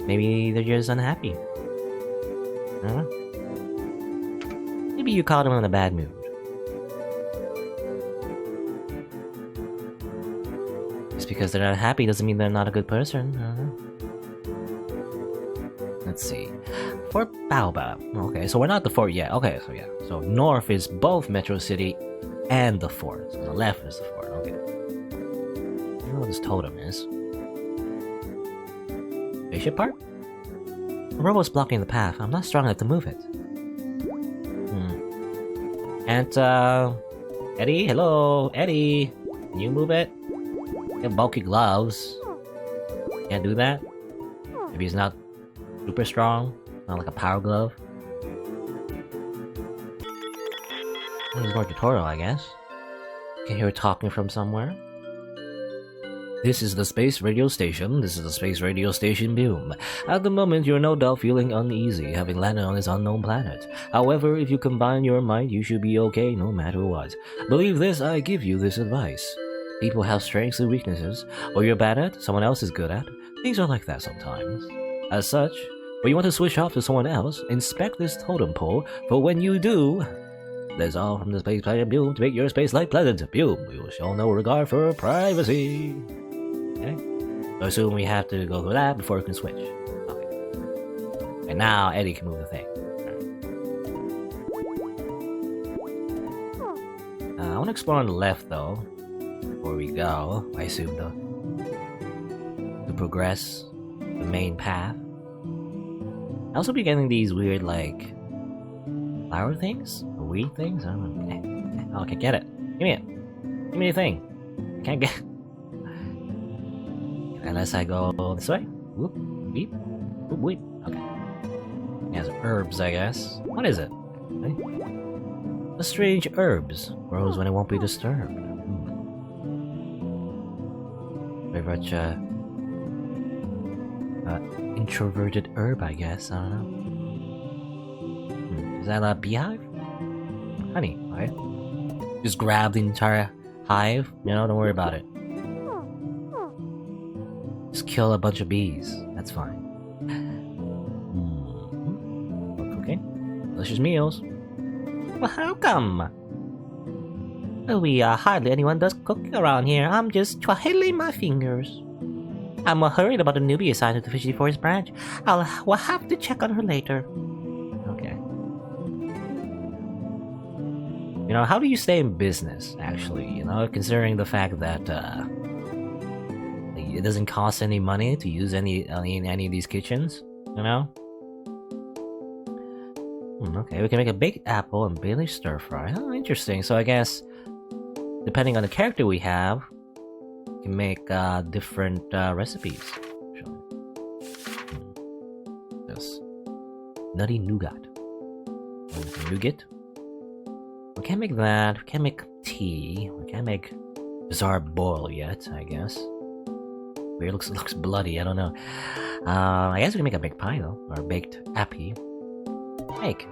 maybe they're just unhappy. I don't know. Maybe you caught him in a bad mood. Just because they're not happy doesn't mean they're not a good person. I don't know. Let's see. Fort Baobab. Okay, so we're not the fort yet. Okay, so yeah. So north is both Metro City and the fort. So the left is the fort. Okay. I don't know what this totem is. Spaceship part? The robot's blocking the path. I'm not strong enough to move it. And, Eddie? Hello? Eddie? Can you move it? You have bulky gloves. Can't do that? Maybe he's not super strong? Not like a power glove? There's more tutorial, I guess. Can hear talking from somewhere. This is the space radio station. This is the space radio station Boom. At the moment, you're no doubt feeling uneasy, having landed on this unknown planet. However, if you combine your might, you should be okay no matter what. Believe this, I give you this advice. People have strengths and weaknesses. What you're bad at, someone else is good at. Things are like that sometimes. As such, when you want to switch off to someone else, inspect this totem pole, for when you do, that's all from the space planet Boom to make your space life pleasant. Boom, we will show no regard for privacy. Okay. So I assume we have to go through that before we can switch. Okay. And now Eddie can move the thing. I want to explore on the left though. Before we go, I assume to progress the main path. I also be getting these weird like flower things? Or weed things? I don't know. Oh, I can get it. Give me it. Give me the thing. I can't get. Unless I go this way. Whoop, beep, whoop, whoop. Okay. Yeah, some herbs, I guess. What is it? Okay. The strange herbs grows when it won't be disturbed. Very much introverted herb, I guess. I don't know. Is that a beehive? Honey, right? Just grab the entire hive. You know, don't worry about it. Just kill a bunch of bees. That's fine. Cooking. Delicious meals. Well, how come? We hardly anyone does cooking around here. I'm just twiddling my fingers. I'm worried about a newbie assigned to the Fishy Forest branch. We'll have to check on her later. Okay. You know, how do you stay in business, actually? You know, considering the fact that, it doesn't cost any money to use any of these kitchens, you know? Okay, we can make a baked apple and Bailey stir fry. Oh, interesting. So I guess, depending on the character we have, we can make different recipes. This nutty nougat. Nougat. We can't make that. We can't make tea. We can't make bizarre boil yet, I guess. Weird, looks bloody. I don't know. I guess we can make a baked pie though, or baked appy. Make.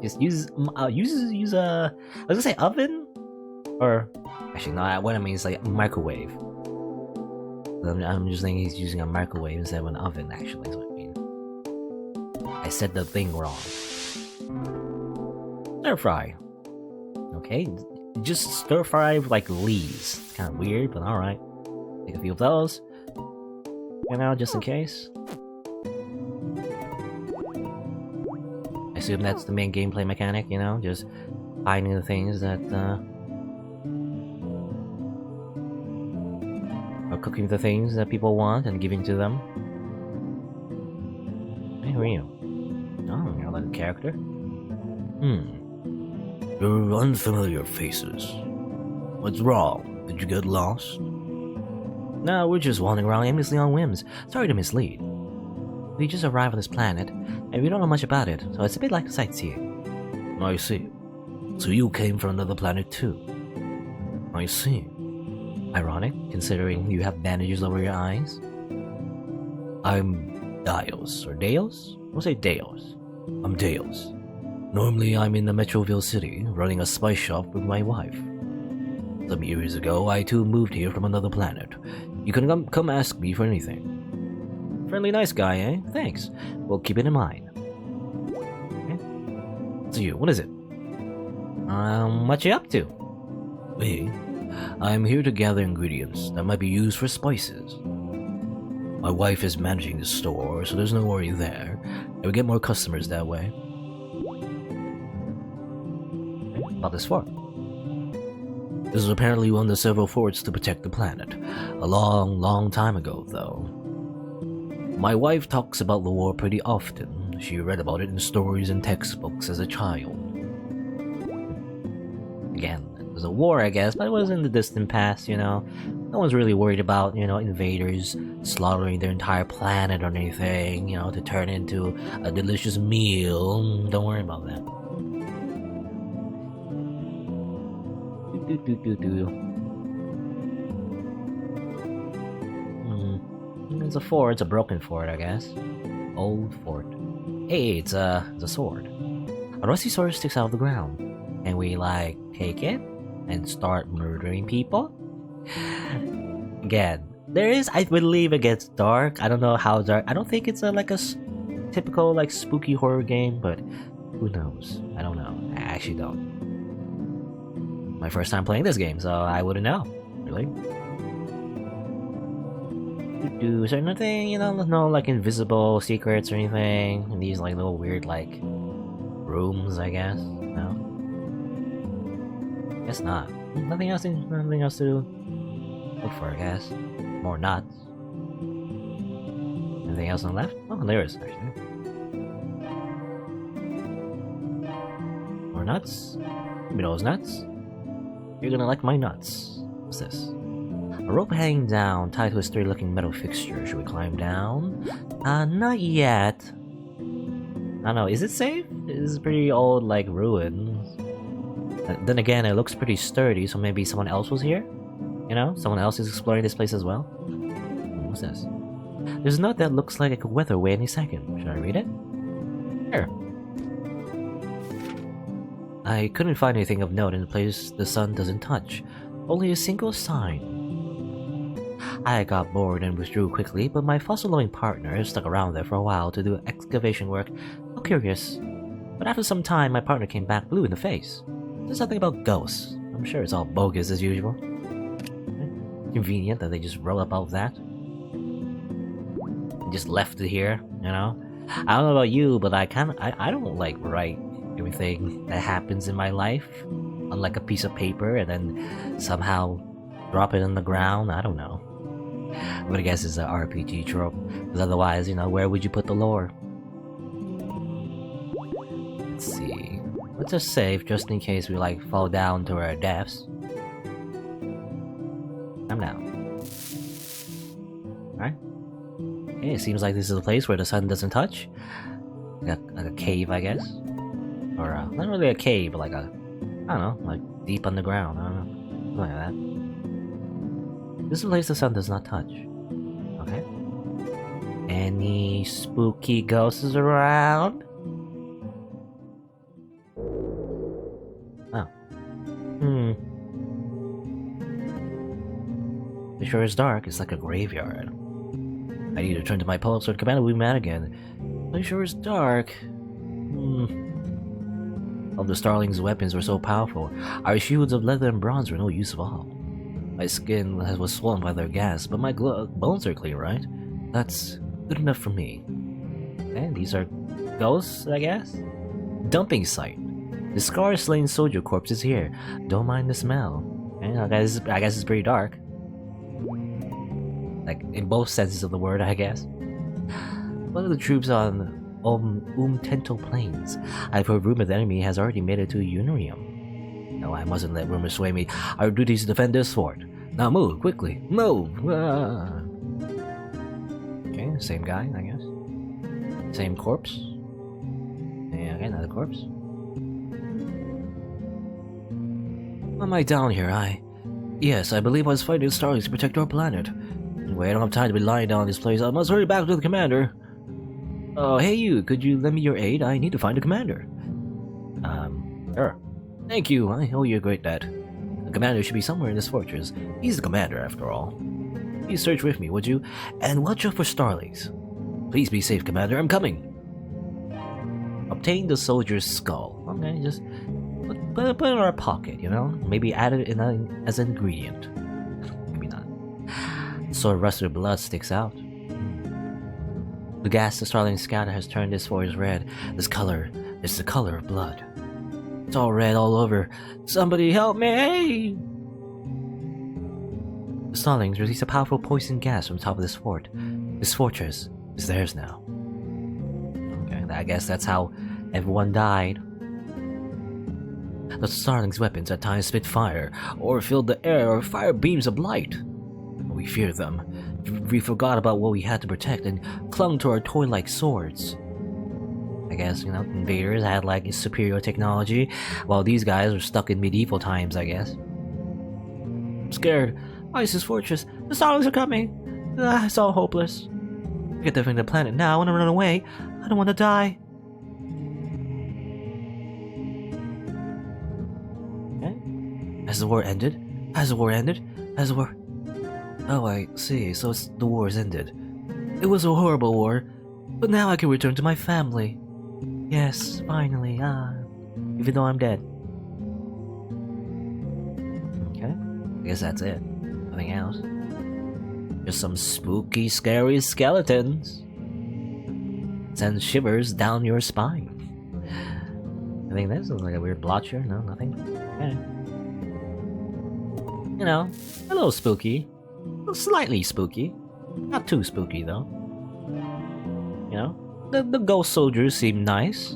Just use a. I was gonna say oven, or actually no. What I mean is like microwave. I'm just thinking he's using a microwave instead of an oven. Actually, is what I mean. I said the thing wrong. Stir fry. Okay, just stir fry with like leaves. Kind of weird, but all right. Take a few of those. You know, just in case. I assume that's the main gameplay mechanic, you know? Just finding the things that, or cooking the things that people want and giving to them. Hey, who are you? Oh, you're like a character? You're unfamiliar faces. What's wrong? Did you get lost? No, we're just wandering around aimlessly on whims. Sorry to mislead. We just arrived on this planet, and we don't know much about it, so it's a bit like sightseeing. I see. So you came from another planet too? I see. Ironic, considering you have bandages over your eyes. I'm Dios, or Deos? We'll say Deos. I'm Deos. Normally I'm in the Metroville City, running a spice shop with my wife. Some years ago, I too moved here from another planet. You can come ask me for anything. Friendly nice guy, eh? Thanks. We'll keep it in mind. Okay. So you, what is it? What you up to? Me? I'm here to gather ingredients that might be used for spices. My wife is managing the store, so there's no worry there. And we get more customers that way. Okay, about this fort. This is apparently one of the several forts to protect the planet. A long, long time ago, though. My wife talks about the war pretty often. She read about it in stories and textbooks as a child. Again, it was a war, I guess, but it was in the distant past, you know. No one's really worried about, you know, invaders slaughtering their entire planet or anything, you know, to turn into a delicious meal. Don't worry about that. It's a fort. It's a broken fort, I guess. Old fort. Hey, it's a sword. A rusty sword sticks out of the ground. And we, like, take it and start murdering people? Again, there is, I believe it gets dark. I don't know how dark. I don't think it's like a typical, like, spooky horror game, but who knows? I don't know. I actually don't. My first time playing this game, so I wouldn't know. Really? Is there nothing, you know, no like invisible secrets or anything in these like little weird like rooms? I guess no. Guess not. Nothing else to look for. I guess more nuts. Anything else on the left? Oh, there is actually more nuts. Give me those nuts. You're gonna like my nuts. What's this? A rope hanging down, tied to a sturdy-looking metal fixture. Should we climb down? Not yet. I don't know, is it safe? This is pretty old, like, ruins. Then again, it looks pretty sturdy, so maybe someone else was here? You know? Someone else is exploring this place as well? What's this? There's a note that looks like it could weather away any second. Should I read it? Sure. I couldn't find anything of note in a place the sun doesn't touch. Only a single sign. I got bored and withdrew quickly, but my fossil-loving partner stuck around there for a while to do excavation work. How curious. But after some time, my partner came back blue in the face. There's something about ghosts. I'm sure it's all bogus as usual. Convenient that they just wrote about that. And just left it here, you know? I don't know about you, but I don't like write everything that happens in my life on like a piece of paper and then somehow drop it in the ground. I don't know. But I guess it's an RPG trope. Because otherwise, you know, where would you put the lore? Let's see. Let's just save just in case we like fall down to our deaths. I'm down. Alright. Okay, it seems like this is a place where the sun doesn't touch. Like a cave, I guess. Or not really a cave, but like a, I don't know, like deep underground. I don't know. Something like that. This is a place the sun does not touch. Okay. Any spooky ghosts around? Oh. It sure is dark. It's like a graveyard. I need to turn to my post so Commander will be mad again. It sure is dark. All the Starling's weapons were so powerful. Our shields of leather and bronze were no use at all. My skin was swollen by their gas, but my bones are clean, right? That's good enough for me. And these are ghosts, I guess? Dumping site. The scar-slain soldier corpse is here. Don't mind the smell. And I guess it's pretty dark. Like, in both senses of the word, I guess. One of the troops on Tento Plains. I've heard rumor the enemy has already made it to Unirium. No, I mustn't let rumors sway me. Our duty is to defend this fort. Now move, quickly. Move! Ah. Okay, same guy, I guess. Same corpse. Yeah, okay, another corpse. Why am I down here? Yes, I believe I was fighting Starlings to protect our planet. Anyway, I don't have time to be lying down in this place. I must hurry back to the commander. Oh, hey you, could you lend me your aid? I need to find the commander. Sure. Thank you, I owe you a great debt. The commander should be somewhere in this fortress. He's the commander, after all. Please search with me, would you? And watch out for Starlings. Please be safe, Commander, I'm coming! Obtain the soldier's skull. Okay, just put it in our pocket, you know? Maybe add it as an ingredient. Maybe not. The sword rusted blood sticks out. The gas the startling scatter has turned this forest red. This color is the color of blood. It's all red all over. Somebody help me! The starlings release a powerful poison gas from the top of this fort. This fortress is theirs now. Okay, I guess that's how everyone died. The starlings' weapons at times spit fire, or filled the air with fire beams of light. We feared them. We forgot about what we had to protect and clung to our toy-like swords. I guess, invaders had like superior technology, while these guys were stuck in medieval times, I guess. I'm scared. Isis Fortress. The starlings are coming. It's all hopeless. We get defend the planet now. I want to run away. I don't want to die. Okay. Has the war ended? Oh, I see. So the war's ended. It was a horrible war, but now I can return to my family. Yes, finally. Even though I'm dead. Okay. I guess that's it. Nothing else. Just some spooky, scary skeletons. Sends shivers down your spine. I think this is like a weird blotch here. No, nothing. Okay. A little spooky. Slightly spooky. Not too spooky, though. The ghost soldiers seem nice.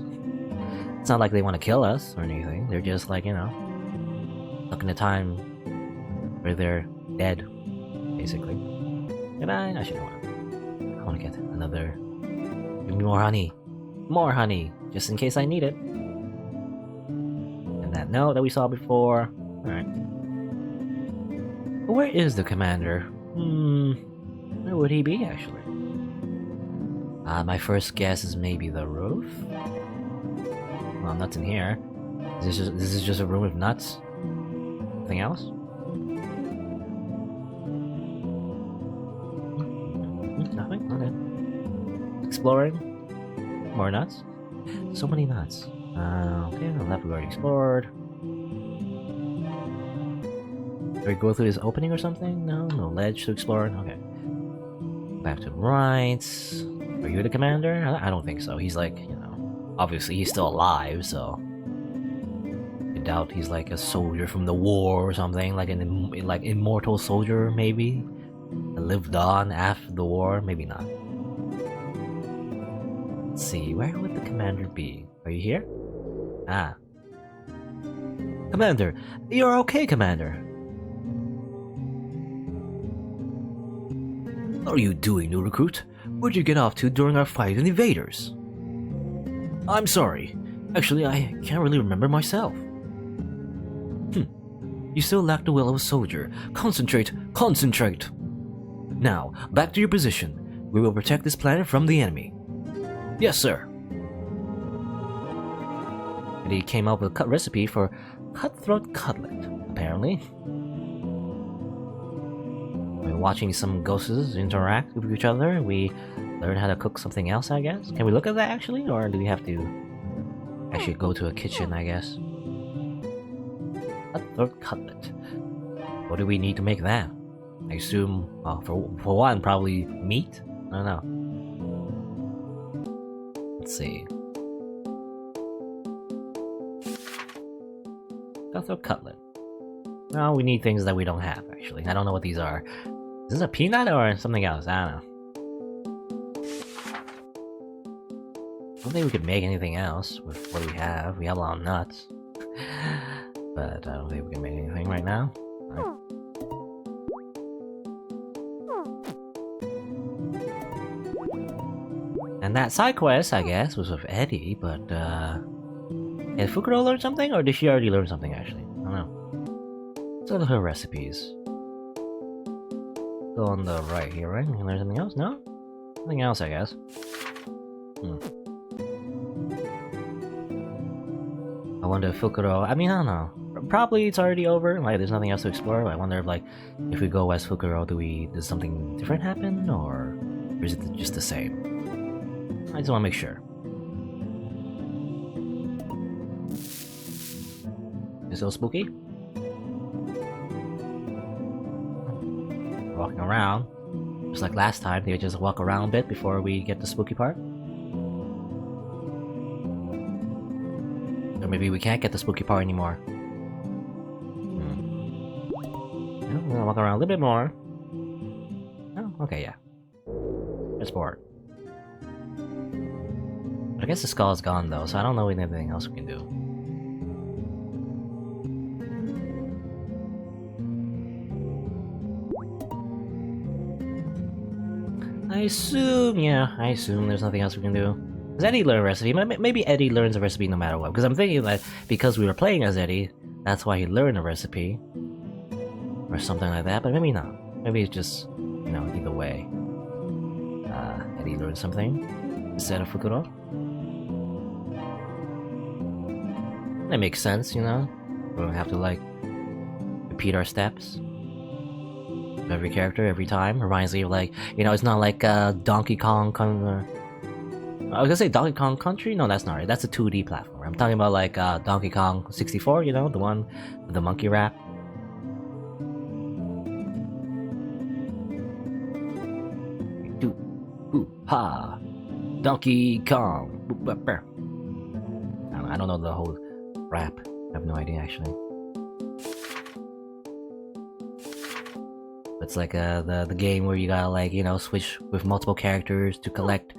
It's not like they want to kill us or anything. They're just like, stuck in a time where they're dead, basically. And I shouldn't want to. I want to get another. Give me more honey. More honey, just in case I need it. And that note that we saw before. Alright. Where is the commander? Where would he be, actually? My first guess is maybe the roof? Well, nuts in here. This is just a room with nuts? Nothing else? Nothing? Okay. Exploring? More nuts? So many nuts. Okay, on the left we already explored. Do we go through this opening or something? No ledge to explore. Okay. Back to the right. Are you the commander? I don't think so. He's like, obviously he's still alive, so I doubt he's like a soldier from the war or something, like an immortal soldier maybe, that lived on after the war. Maybe not. Let's see. Where would the commander be? Are you here? Commander, you're okay, Commander. What are you doing, new recruit? Where'd you get off to during our fight with the invaders? I'm sorry. Actually, I can't really remember myself. You still lack the will of a soldier. Concentrate! Now, back to your position. We will protect this planet from the enemy. Yes, sir. And he came up with a recipe for cutthroat cutlet, apparently. We're watching some ghosts interact with each other. We learn how to cook something else, I guess. Can we look at that actually, or do we have to actually go to a kitchen, I guess? Cutthroat cutlet. What do we need to make that? I assume, for one, probably meat? I don't know. Let's see. Cutthroat cutlet. No, we need things that we don't have, actually. I don't know what these are. Is this a peanut or something else? I don't know. I don't think we could make anything else with what we have. We have a lot of nuts. But I don't think we can make anything right now. Right. And that side quest, I guess, was with Eddie, but did Fukuro learn something, or did she already learn something, actually? I don't know. Let's look at her recipes. Go on the right here, right? Can learn something else? No? Nothing else, I guess. I wonder if Fukuro... I mean, I don't know. Probably it's already over. Like, there's nothing else to explore. I wonder if, like, if we go as Fukuro, does something different happen? Or is it just the same? I just want to make sure. Is it so spooky? Walking around. Just like last time, do we just walk around a bit before we get the spooky part? Or maybe we can't get the spooky part anymore. I'm gonna walk around a little bit more. Oh, okay, yeah. There's 4. But I guess the skull is gone though, so I don't know anything else we can do. I assume there's nothing else we can do. Does Eddie learn a recipe? Maybe Eddie learns a recipe no matter what. Because I'm thinking that because we were playing as Eddie, that's why he learned a recipe. Or something like that, but maybe not. Maybe it's just, you know, either way. Eddie learned something instead of Fukuro. That makes sense, you know? We don't have to, like, repeat our steps. Every character, every time. Reminds me of, like, you know, it's not like Donkey Kong... I was gonna say Donkey Kong Country? No, that's not right. That's a 2D platform. I'm talking about, like, Donkey Kong 64, you know? The one with the monkey rap. Ha! Donkey Kong! I don't know the whole rap. I have no idea, actually. It's like the game where you gotta, like, you know, switch with multiple characters to collect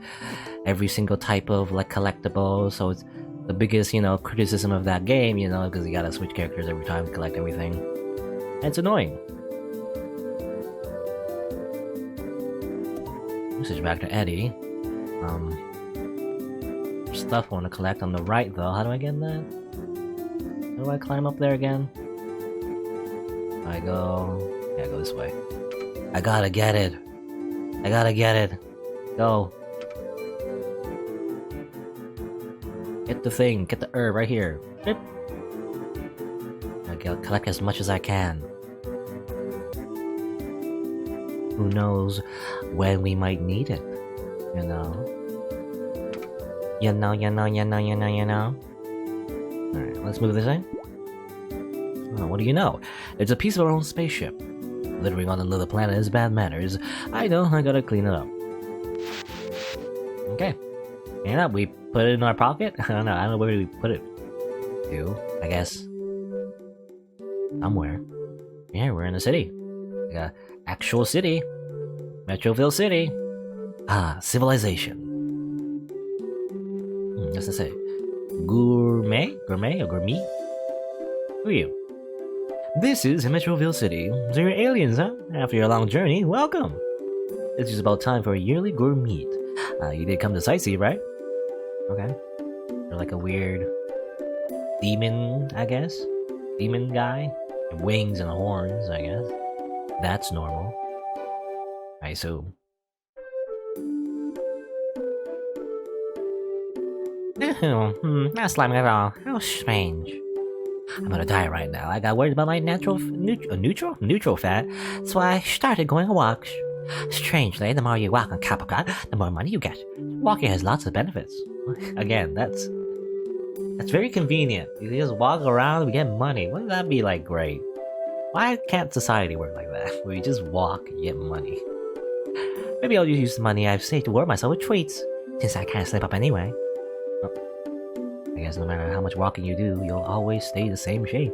every single type of, like, collectible. So it's the biggest, you know, criticism of that game, you know, because you gotta switch characters every time to collect everything. And it's annoying. Switch back to Eddie. Stuff I want to collect on the right though. How do I get that? How do I climb up there again? I go this way. I gotta get it. Go. Get the thing. Get the herb right here. Beep. I gotta collect as much as I can. Who knows when we might need it, you know? Alright, let's move this in. Oh, what do you know? It's a piece of our own spaceship. Littering on another planet is bad manners. I know, I gotta clean it up. Okay. Clean it up, we put it in our pocket? I don't know where we put it to, I guess. Somewhere. Yeah, we're in a city. Like a actual city. Metroville City. Ah, civilization. What's it say? Gourmet? Gourmet or gourmet? Who are you? This is Metroville City. So you're aliens, huh? After your long journey, welcome! It's just about time for a yearly gourmet. You did come to sightsee, right? Okay. You're like a weird demon, I guess? Demon guy? Wings and horns, I guess. That's normal. I assume. Not slimy at all. How strange. I'm gonna die right now. I got worried about my neutral fat, so I started going on walks. Strangely, the more you walk on Capricorn, the more money you get. Walking has lots of benefits. Again, that's very convenient. You just walk around, we get money. Wouldn't that be like great? Why can't society work like that? Where you just walk and get money? Maybe I'll use the money I've saved to reward myself with treats, since I can't slip up anyway. I guess no matter how much walking you do, you'll always stay the same shape.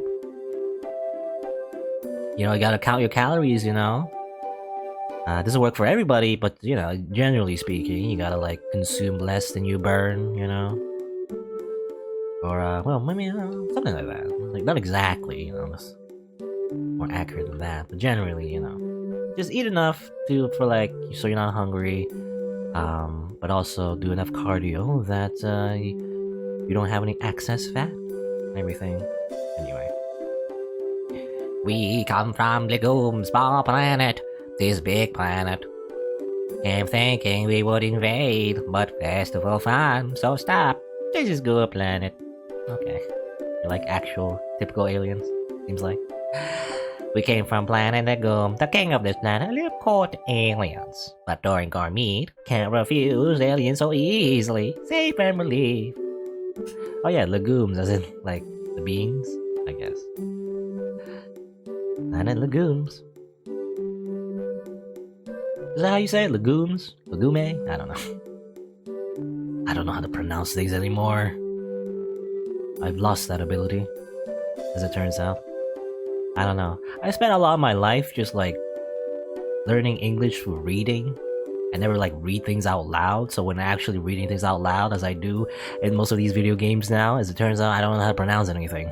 You know, you gotta count your calories, you know? Doesn't work for everybody, but, you know, generally speaking, you gotta, like, consume less than you burn, you know? Or, well, maybe, something like that. Like, not exactly, you know, more accurate than that, but generally, you know. Just eat enough for like, so you're not hungry, but also do enough cardio that, you don't have any excess fat and everything. Anyway. We come from Legume, small planet, this big planet. Came thinking we would invade, but festival fun, so stop. This is good planet. Okay. You're like actual, typical aliens, seems like. We came from planet Legume, the king of this planet, live court aliens. But during Gourmet, can't refuse aliens so easily. Safe and relief. Oh yeah, legumes, as in, like, the beans, I guess. Planet Legumes. Is that how you say it? Legumes? Legume? I don't know. I don't know how to pronounce things anymore. I've lost that ability, as it turns out. I don't know. I spent a lot of my life just like learning English through reading. I never like read things out loud, so when I'm actually reading things out loud, as I do in most of these video games now, as it turns out, I don't know how to pronounce anything.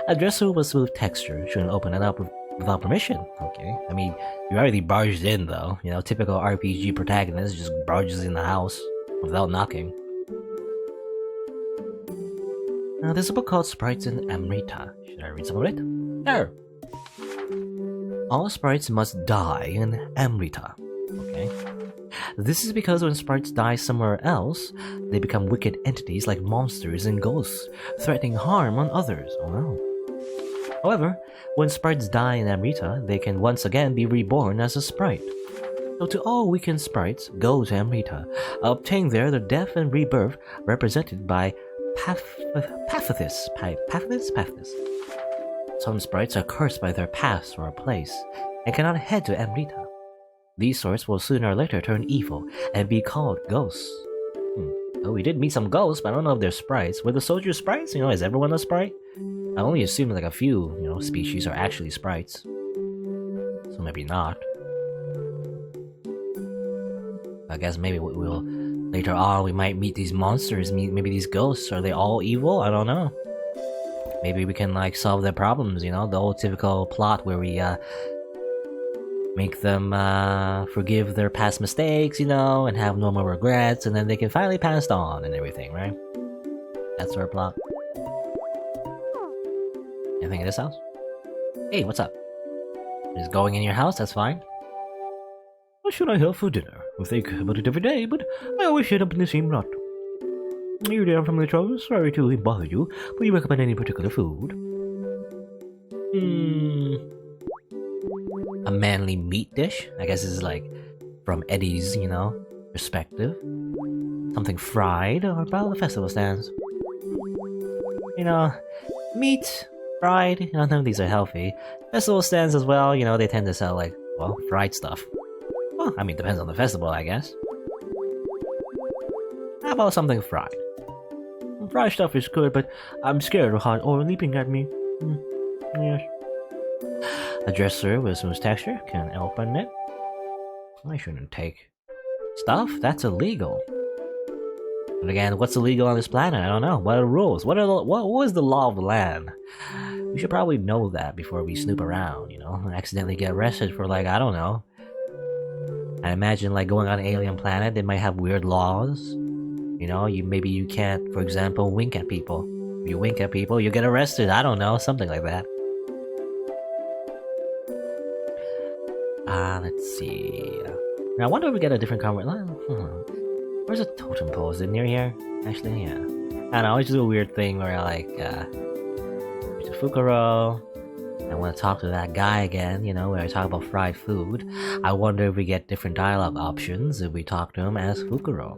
A dresser with smooth texture shouldn't open it up without permission. Okay, I mean, you already barged in though. You know, typical RPG protagonist just barges in the house without knocking. Now, there's a book called Sprites in Amrita. Should I read some of it? Sure. All sprites must die in Amrita. Okay. This is because when sprites die somewhere else, they become wicked entities like monsters and ghosts, threatening harm on others. Oh no. However, when sprites die in Amrita, they can once again be reborn as a sprite. So to all weakened sprites, go to Amrita. Obtain there the death and rebirth represented by Pathethys. Some sprites are cursed by their past or place, and cannot head to Amrita. These sorts will sooner or later turn evil and be called ghosts. Oh, we did meet some ghosts, but I don't know if they're sprites. Were the soldiers sprites? You know, is everyone a sprite? I only assume like a few, you know, species are actually sprites. So maybe not. I guess maybe we'll later on we might meet these monsters, maybe these ghosts. Are they all evil? I don't know. Maybe we can like solve their problems, you know, the old typical plot where we make them forgive their past mistakes, you know, and have no more regrets, and then they can finally pass on and everything, right? That's our plot. Anything in this house? Hey, what's up? Just going in your house, that's fine. What should I have for dinner? I think about it every day, but I always end up in the same rut. You're down from the trouble, sorry to bother you, but you recommend any particular food? A manly meat dish? I guess this is like from Eddie's, you know, perspective. Something fried, or about the festival stands. You know, meat, fried, you know, none of these are healthy. Festival stands as well, you know, they tend to sell like, well, fried stuff. Well, I mean, depends on the festival, I guess. How about something fried? Fried stuff is good, but I'm scared of hot oil leaping at me. Yes. A dresser with smooth texture can open it. I shouldn't take stuff. That's illegal. But again, what's illegal on this planet? I don't know. What are the rules? What is the law of the land? We should probably know that before we snoop around, you know, and accidentally get arrested for like, I don't know. I imagine like going on an alien planet, they might have weird laws. You know, maybe you can't, for example, wink at people. If you wink at people, you get arrested. I don't know, something like that. Let's see. Now, I wonder if we get a different conversation. Where's a totem pole? Is it near here? Actually, yeah. I don't know, it's just a weird thing where I like, there's a Fukuro. I want to talk to that guy again, you know, where I talk about fried food. I wonder if we get different dialogue options if we talk to him as Fukuro.